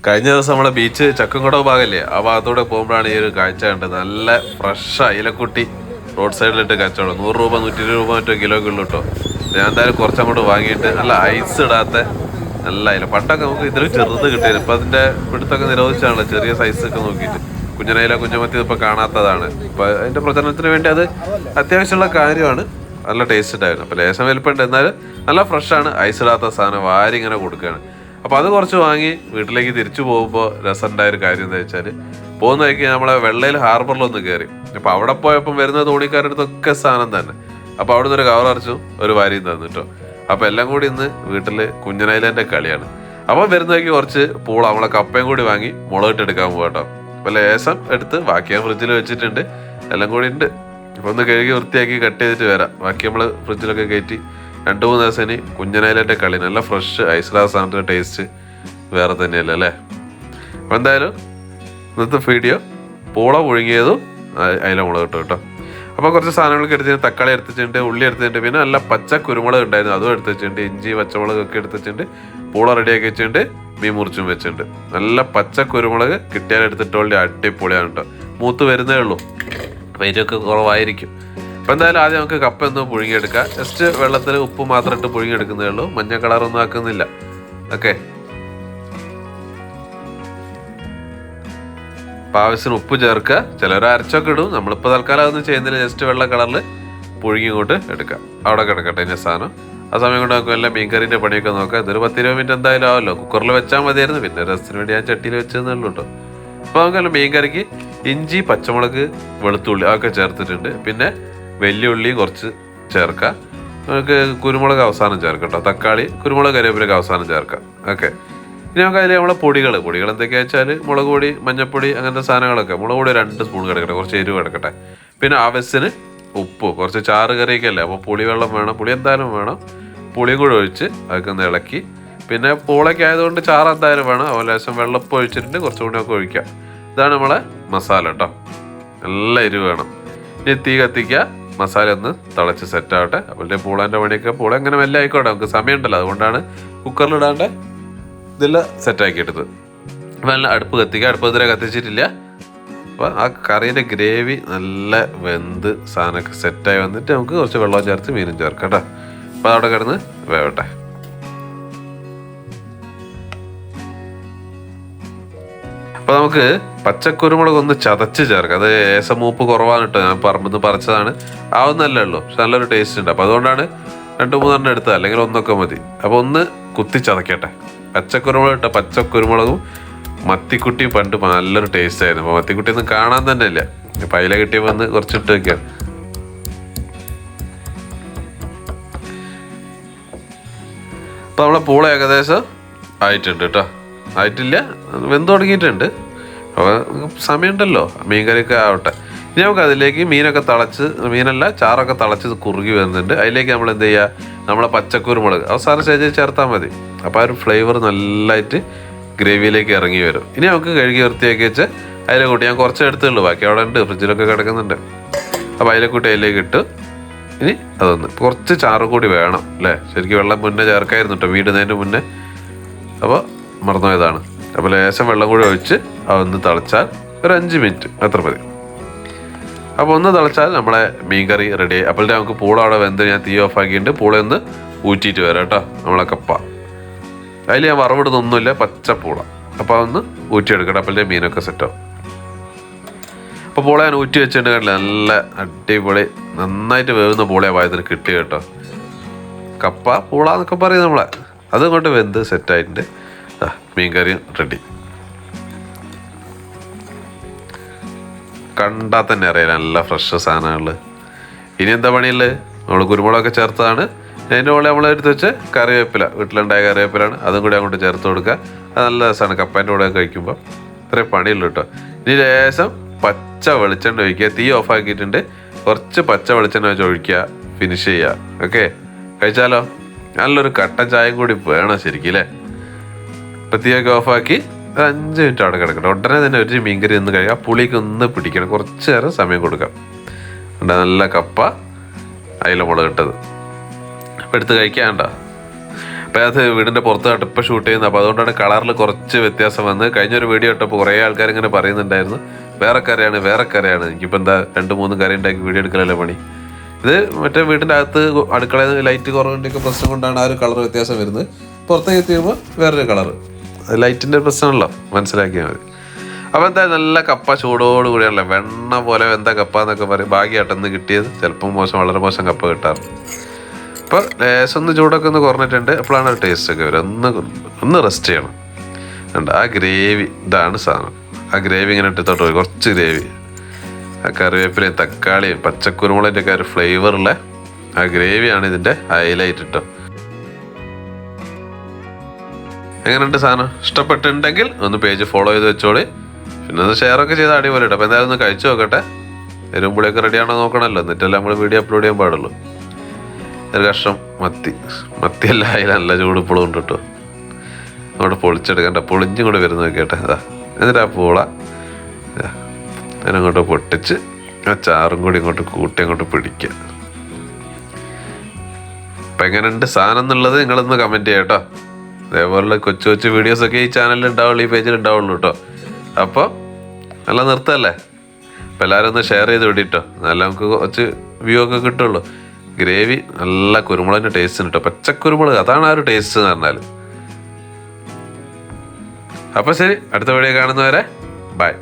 കഴിഞ്ഞ ദിവസം നമ്മളെ ബീച്ച് ചക്കംകുടവ് ഭാഗമല്ലേ, ആ ഭാഗത്തൂടെ പോകുമ്പോഴാണ് ഈ ഒരു കാഴ്ച കണ്ടത്. നല്ല ഫ്രഷ് അയിലക്കുട്ടി റോഡ് സൈഡിലിട്ട് കച്ചവടം. 100 രൂപ 120 രൂപ മറ്റോ കിലോക്ക് ഉള്ളൂ കേട്ടോ. ഞാൻ എന്തായാലും കുറച്ചങ്ങോട്ട് വാങ്ങിയിട്ട് നല്ല ഐസ് ഇടാത്ത നല്ല അയില. പണ്ടൊക്കെ നമുക്ക് ഇതിൽ ചെറുത് കിട്ടിയത്, ഇപ്പം അതിൻ്റെ പിടുത്തൊക്കെ നിരോധിച്ചാണല്ലോ ചെറിയ സൈസൊക്കെ നോക്കിയിട്ട്. കുഞ്ഞനയില കുഞ്ഞമത്തി ഇപ്പോൾ കാണാത്തതാണ്. ഇപ്പം അതിൻ്റെ പ്രചരണത്തിന് വേണ്ടി അത് അത്യാവശ്യമുള്ള കാര്യമാണ്. നല്ല ടേസ്റ്റ് ഉണ്ടായിരുന്നു. അപ്പോൾ ലേശം വലിപ്പമുണ്ട്, എന്നാലും നല്ല ഫ്രഷാണ്. ഐസ് ഇടാത്ത സാധനം വാരി ഇങ്ങനെ കൊടുക്കുകയാണ്. അപ്പോൾ അത് കുറച്ച് വാങ്ങി വീട്ടിലേക്ക് തിരിച്ചു പോകുമ്പോൾ രസമുണ്ടായൊരു കാര്യം എന്താ വെച്ചാൽ, പോകുന്ന വഴിക്ക് നമ്മളെ വെള്ളയിൽ ഹാർബറിലൊന്ന് കയറി. അപ്പോൾ അവിടെ പോയപ്പം വരുന്ന തോണിക്കാരുടെ അടുത്തൊക്കെ സാധനം തന്നെ. അപ്പോൾ അവിടെ നിന്നൊരു കവർ അരച്ചും ഒരു വാരിയും തന്നു കേട്ടോ. അപ്പോൾ എല്ലാം കൂടി ഇന്ന് വീട്ടിൽ കുഞ്ഞനൈലൻ്റെ കളിയാണ്. അപ്പോൾ വരുന്ന വഴിക്ക് കുറച്ച് പൂള നമ്മളെ കപ്പയും കൂടി വാങ്ങി മുളകിട്ടെടുക്കാൻ പോകാം കേട്ടോ. അപ്പോൾ ലേശം എടുത്ത് ബാക്കി ഞാൻ ഫ്രിഡ്ജിൽ വെച്ചിട്ടുണ്ട്. എല്ലാം കൂടി ഉണ്ട്. അപ്പോൾ ഒന്ന് കഴുകി വൃത്തിയാക്കി കട്ട് ചെയ്തിട്ട് വരാം. ബാക്കി നമ്മൾ ഫ്രിഡ്ജിലൊക്കെ കയറ്റി 2-3 ദിവസം ഇനി കുഞ്ഞനൈലൻ്റെ കളി. നല്ല ഫ്രഷ് ഐസ്ലാ സാധനത്തിൻ്റെ ടേസ്റ്റ് വേറെ തന്നെയല്ലേ അല്ലേ. അപ്പോൾ എന്തായാലും ഇന്നത്തെ വീഡിയോ പൂള പുഴുങ്ങിയതും അയില മുളക് കിട്ടും കേട്ടോ. അപ്പോൾ കുറച്ച് സാധനങ്ങളൊക്കെ എടുത്തിട്ടുണ്ട്. തക്കാളി എടുത്തിട്ടുണ്ട്, ഉള്ളി എടുത്തിട്ടുണ്ട്, പിന്നെ നല്ല പച്ച കുരുമുളക് ഉണ്ടായിരുന്നു അതും എടുത്ത് വെച്ചിട്ടുണ്ട്. ഇഞ്ചി പച്ചമുളകൊക്കെ എടുത്ത് വെച്ചിട്ടുണ്ട്. പൂള റെഡിയാക്കി വെച്ചിട്ടുണ്ട്. മീൻ മുറിച്ചും വെച്ചിട്ടുണ്ട്. നല്ല പച്ച കുരുമുളക് കിട്ടിയാൽ എടുത്തിട്ടുള്ള അടിപൊളിയാണ് കേട്ടോ. മൂത്ത് വരുന്നേ ഉള്ളൂ, വെയിറ്റൊക്കെ കുറവായിരിക്കും. അപ്പോൾ എന്തായാലും ആദ്യം നമുക്ക് കപ്പ ഒന്ന് പുഴുങ്ങിയെടുക്കാം. ജസ്റ്റ് വെള്ളത്തിൽ ഉപ്പ് മാത്രം ഇട്ട് പുഴുങ്ങിയെടുക്കുന്നതേ ഉള്ളൂ. മഞ്ഞ കളറൊന്നും ആക്കുന്നില്ല. ഓക്കെ, അപ്പോൾ ആവശ്യത്തിന് ഉപ്പ് ചേർക്കുക. ചിലർ അരച്ചൊക്കെ ഇടും. നമ്മളിപ്പോൾ തൽക്കാലം അതൊന്നും ചെയ്യുന്നില്ല. ജസ്റ്റ് വെള്ള കളറിൽ പുഴുങ്ങി ഇങ്ങോട്ട് എടുക്കാം. അവിടെ കിടക്കട്ടെ ഇതിൻ്റെ സാധനം. ആ സമയം കൊണ്ട് നമുക്ക് എല്ലാം മീൻകറിൻ്റെ പണിയൊക്കെ നോക്കാം. ഇതൊരു 10-20 മിനിറ്റ് എന്തായാലും ആവുമല്ലോ. കുക്കറിൽ വെച്ചാൽ മതിയായിരുന്നു, പിന്നെ രസത്തിന് വേണ്ടി ഞാൻ ചട്ടിയിൽ വെച്ചതേ ഉള്ളൂ കേട്ടോ. അപ്പോൾ നമുക്കെല്ലാം മീൻകറിക്ക് ഇഞ്ചി പച്ചമുളക് വെളുത്തുള്ളി അതൊക്കെ ചേർത്തിട്ടുണ്ട്. പിന്നെ വെല്ലുള്ളി കുറച്ച് ചേർക്കാം. നമുക്ക് കുരുമുളക് അവസാനം ചേർക്കാം കേട്ടോ. തക്കാളി, കുരുമുളക്, കരിവേപ്പിലൊക്കെ അവസാനം ചേർക്കാം. ഓക്കെ, ഇനി നമുക്ക് അതിൽ നമ്മളെ പൊടികൾ എന്തൊക്കെയാ വെച്ചാൽ മുളക് പൊടി, മഞ്ഞൾപ്പൊടി, അങ്ങനത്തെ സാധനങ്ങളൊക്കെ. മുളക് പൊടി 2 സ്പൂൺ കിടക്കട്ടെ, കുറച്ച് എരിവ് കിടക്കട്ടെ. പിന്നെ ആവശ്യത്തിന് ഉപ്പ്, കുറച്ച് ചാറ് കറിയൊക്കെയല്ലേ, അപ്പോൾ പുളിവെള്ളം വേണം. പുളി എന്തായാലും വേണം. പുളിയും കൂടെ ഒഴിച്ച് അതൊക്കെ ഒന്ന് ഇളക്കി. പിന്നെ പൂളയ്ക്ക് ആയതുകൊണ്ട് ചാറ് എന്തായാലും വേണം. അതുപോലെ ലേശം വെള്ളപ്പം ഒഴിച്ചിട്ടുണ്ട്, കുറച്ചുകൂടി ഒക്കെ ഒഴിക്കാം. ഇതാണ് നമ്മളെ മസാല കേട്ടോ. നല്ല എരിവ് വേണം. ഇനി തീ കത്തിക്കുക, മസാല ഒന്ന് തിളച്ച് സെറ്റാവട്ടെ. അപ്പോൾ പൂളേൻ്റെ പണിയൊക്കെ പൂള എങ്ങനെ മെല്ലെ ആയിക്കോട്ടെ, നമുക്ക് സമയമുണ്ടല്ലോ. അതുകൊണ്ടാണ് കുക്കറിലിടാണ്ട് ഇതെല്ലാം സെറ്റാക്കിയെടുത്തത്. അപ്പോൾ നല്ല അടുപ്പ് കത്തിക്കുക. അടുപ്പ് ഇതുവരെ കത്തിച്ചിട്ടില്ല. അപ്പോൾ ആ കറീൻ്റെ ഗ്രേവി നല്ല വെന്ത് സാധനമൊക്കെ സെറ്റായി വന്നിട്ട് നമുക്ക് കുറച്ച് വെള്ളം ചേർത്ത് മീനും ചേർക്കാം കേട്ടോ. അപ്പോൾ അതവിടെ കിടന്ന് വേവട്ടെ. അപ്പോൾ നമുക്ക് പച്ചക്കുരുമുളക് ഒന്ന് ചതച്ച് ചേർക്കാം. അത് ഏസമൂപ്പ് കുറവാണ് കേട്ടോ. ഞാൻ പറമ്പ് പറിച്ചതാണ്, ആവുന്നല്ലേ ഉള്ളൂ. പക്ഷെ നല്ലൊരു ടേസ്റ്റ് ഉണ്ട്. അപ്പോൾ അതുകൊണ്ടാണ് 2-3 എടുത്തത്, അല്ലെങ്കിൽ ഒന്നൊക്കെ മതി. അപ്പോൾ ഒന്ന് കുത്തി ചതക്കട്ടെ. പച്ചക്കുരുമുളക് ഇട്ട പച്ചക്കുരുമുളകും മത്തിക്കുട്ടിയും പണ്ട് നല്ലൊരു ടേസ്റ്റ് ആയിരുന്നു. അപ്പോൾ മത്തിക്കുട്ടിയൊന്നും കാണാൻ തന്നെ ഇല്ല. പൈല കിട്ടിയപ്പോൾ വന്ന് കുറച്ചിട്ട് വയ്ക്കാം. അപ്പോൾ നമ്മളെ പൂള ഏകദേശം ആയിട്ടുണ്ട് കേട്ടോ. ആയിട്ടില്ല, വെന്ത് തുടങ്ങിയിട്ടുണ്ട്. അപ്പോൾ സമയമുണ്ടല്ലോ, മീൻ കറിയൊക്കെ ആവട്ടെ. ഇനി നമുക്ക് അതിലേക്ക് മീനൊക്കെ തിളച്ച്, മീനല്ല ചാറൊക്കെ തിളച്ച് കുറുകി വരുന്നുണ്ട്. അതിലേക്ക് നമ്മൾ എന്ത് ചെയ്യുക, നമ്മളെ പച്ചക്കുരുമുളക് അവസാന സ്റ്റേജിൽ ചേർത്താൽ മതി. അപ്പോൾ ആ ഒരു ഫ്ലേവർ നല്ലതായിട്ട് ഗ്രേവിയിലേക്ക് ഇറങ്ങി വരും. ഇനി നമുക്ക് കഴുകി വൃത്തിയാക്കി വെച്ച് അതിലെ കൂട്ടി, ഞാൻ കുറച്ച് എടുത്തുള്ളൂ, ബാക്കി അവിടെ ഉണ്ട്, ഫ്രിഡ്ജിലൊക്കെ കിടക്കുന്നുണ്ട്. അപ്പോൾ അതിലെ കൂട്ടി അതിലേക്ക് ഇട്ട് ഇനി അതൊന്ന് കുറച്ച് ചാറ് കൂടി വേണം അല്ലേ. ശരിക്കും വെള്ളം മുന്നേ ചേർക്കായിരുന്നു കേട്ടോ, വീടുന്നതിന് മുന്നേ. അപ്പോൾ മറന്നുപോയതാണ്. അപ്പോൾ ലേശം വെള്ളം കൂടി ഒഴിച്ച് അതൊന്ന് തിളച്ചാൽ ഒരു 5 മിനിറ്റ് അത്ര മതി. അപ്പോൾ ഒന്ന് തിളച്ചാൽ നമ്മളെ മീൻ കറി റെഡി ആയി. അപ്പോൾ നമുക്ക് പൂള അവിടെ വെന്ത് ഞാൻ തീ ഓഫ് ആക്കിയിട്ട് പൂള ഒന്ന് ഊറ്റിയിട്ട് വരാം കേട്ടോ. നമ്മളെ കപ്പ അതിൽ ഞാൻ വറവിടുന്നൊന്നുമില്ല, പച്ചപ്പൂള. അപ്പോൾ അതൊന്ന് ഊറ്റിയെടുക്കട്ടെ. അപ്പോൾ മീനൊക്കെ സെറ്റാവും. അപ്പോൾ പൂള ഞാൻ ഊറ്റി വെച്ചിട്ടുണ്ട് കണ്ടില്ല. നല്ല അടിപൊളി നന്നായിട്ട് വേവുന്ന പൂളയാണ് പായത്തിന് കിട്ടിയ കേട്ടോ. കപ്പ പൂള എന്നൊക്കെ പറയും നമ്മളെ. അതുകൊണ്ട് വെന്ത് സെറ്റായിട്ടുണ്ട്. മീൻ കറിയും റെഡി. കണ്ടാൽ തന്നെ അറിയാം നല്ല ഫ്രഷ് സാധനങ്ങൾ. ഇനി എന്താ പണിയുള്ളത്, നമ്മൾ കുരുമുളകൊക്കെ ചേർത്തതാണ്. അതിൻ്റെ മുകളിൽ നമ്മൾ എടുത്ത് വെച്ച് കറിവേപ്പില, വീട്ടിലുണ്ടായ കറിവേപ്പിലാണ്, അതും കൂടി അങ്ങോട്ട് ചേർത്ത് കൊടുക്കുക. അത് നല്ല രസമാണ് കപ്പേൻ്റെ കൂടെ കഴിക്കുമ്പോൾ. ഇത്രയും പണിയുള്ളൂ കേട്ടോ. ഇനി ലേശം പച്ച വെളിച്ചെണ്ണ ഒഴിക്കുക. തീ ഓഫ് ആക്കിയിട്ടുണ്ട്. കുറച്ച് പച്ച വെളിച്ചെണ്ണ വെച്ച് ഒഴിക്കുക, ഫിനിഷ് ചെയ്യുക. ഓക്കെ, കഴിച്ചാലോ. നല്ലൊരു കട്ടൻ ചായയും കൂടി വേണം ശരിക്കും അല്ലേ. ഇപ്പം തീയൊക്കെ ഓഫാക്കി ഒരു 5 മിനിറ്റ് അവിടെ കിടക്കട്ടെ. ഉടനെ തന്നെ ഒരു മീൻകറി ഒന്ന് കഴിക്കാം. പുളിക്ക് ഒന്ന് പിടിക്കണം, കുറച്ച് നേരം സമയം കൊടുക്കാം. നല്ല കപ്പ അയില മുളക് ഇട്ടത് അപ്പോൾ എടുത്ത് കഴിക്കാണ്ട. അപ്പം അത് വീടിൻ്റെ പുറത്തായിട്ട് ഇപ്പം ഷൂട്ട് ചെയ്യുന്നത്. അപ്പോൾ അതുകൊണ്ടാണ് കളറിൽ കുറച്ച് വ്യത്യാസം വന്ന്. കഴിഞ്ഞൊരു വീഡിയോ ഇട്ടപ്പോൾ കുറേ ആൾക്കാർ ഇങ്ങനെ പറയുന്നുണ്ടായിരുന്നു വേറെ കറിയാണ്. എനിക്കിപ്പോൾ എന്താ 2-3 കറി ഉണ്ടാക്കി വീഡിയോ എടുക്കലല്ലേ പണി. ഇത് മറ്റേ വീടിൻ്റെ അകത്ത് അടുക്കളയിൽ ലൈറ്റ് കുറവിൻ്റെയൊക്കെ പ്രശ്നം കൊണ്ടാണ് ആ ഒരു കളർ വ്യത്യാസം വരുന്നത്. പുറത്തേക്ക് എത്തിയുമ്പോൾ വേറൊരു കളറ്, ലൈറ്റിൻ്റെ പ്രശ്നമല്ലോ, മനസ്സിലാക്കിയാൽ മതി. അപ്പോൾ എന്തായാലും നല്ല കപ്പ ചൂടോട് കൂടിയാണല്ലോ, വെണ്ണ പോലെ എന്താ കപ്പ എന്നൊക്കെ പറയും. ഭാഗ്യമായിട്ടൊന്ന് കിട്ടിയത്. ചിലപ്പം വളരെ മോശം കപ്പ കിട്ടാറ്. അപ്പോൾ ലേശം ഒന്ന് ചൂടൊക്കെ ഒന്ന് കുറഞ്ഞിട്ടുണ്ട്. അപ്പോഴാണ് ഒരു ടേസ്റ്റൊക്കെ വരും. ഒന്ന് റെസ്റ്റ് ചെയ്യണം. ഉണ്ട് ആ ഗ്രേവി, ഇതാണ് സാധനം. ആ ഗ്രേവി ഇങ്ങനെ ഇട്ടിത്തോട്ട് പോയി കുറച്ച് ഗ്രേവി, ആ കറിവേപ്പിലയും തക്കാളിയും പച്ചക്കുരുമുളകിൻ്റെ ഒക്കെ ഒരു ഫ്ലേവറുള്ള ആ ഗ്രേവിയാണ് ഇതിൻ്റെ ഹൈലൈറ്റ് കേട്ടോ. എങ്ങനെയുണ്ട് സാധനം? ഇഷ്ടപ്പെട്ടിട്ടുണ്ടെങ്കിൽ ഒന്ന് പേജ് ഫോളോ ചെയ്ത് വെച്ചോളി. പിന്നെ ഒന്ന് ഷെയറൊക്കെ ചെയ്ത് അടിപൊളി കേട്ടോ. അപ്പോൾ എന്തായാലും ഒന്ന് കഴിച്ചു നോക്കട്ടെ. എരുമ്പുളിയൊക്കെ റെഡിയാണോ നോക്കണമല്ലോ, എന്നിട്ടല്ലേ നമ്മൾ വീഡിയോ അപ്ലോഡ് ചെയ്യാൻ പാടുള്ളൂ. ഒരു കഷ്ണം മത്തിയല്ല, അതിൽ നല്ല ചൂട് ഇപ്പോഴും ഉണ്ട് കേട്ടോ. അങ്ങോട്ട് പൊളിച്ചെടുക്കണ്ട, പൊളിഞ്ഞും കൂടെ വരുന്ന നോക്കിയട്ടെ. അതാ എന്നിട്ട് ആ പൂള അതിനങ്ങോട്ട് പൊട്ടിച്ച് ആ ചാറും കൂടി ഇങ്ങോട്ട് കൂട്ടി അങ്ങോട്ട് പിടിക്കുക. അപ്പം എങ്ങനെയുണ്ട് സാധനം എന്നുള്ളത് നിങ്ങളൊന്ന് കമൻറ്റ് ചെയ്യാം കേട്ടോ. അതേപോലുള്ള കൊച്ചു വീഡിയോസൊക്കെ ഈ ചാനലിൽ ഉണ്ടാവുള്ളൂ, ഈ പേജിൽ ഉണ്ടാവുള്ളൂ കേട്ടോ. അപ്പോൾ നല്ല നിർത്തല്ലേ. അപ്പം എല്ലാവരും ഒന്ന് ഷെയർ ചെയ്ത് വിടിട്ടോ, നല്ല നമുക്ക് കുറച്ച് വ്യൂ ഒക്കെ കിട്ടുള്ളൂ. ഗ്രേവി നല്ല കുരുമുളകിൻ്റെ ടേസ്റ്റ് കിട്ടും, പച്ചക്കുരുമുളക്, അതാണ് ആ ഒരു ടേസ്റ്റ് എന്ന് പറഞ്ഞാൽ. അപ്പോൾ ശരി, അടുത്ത വീഡിയോ കാണുന്നവരെ ബൈ.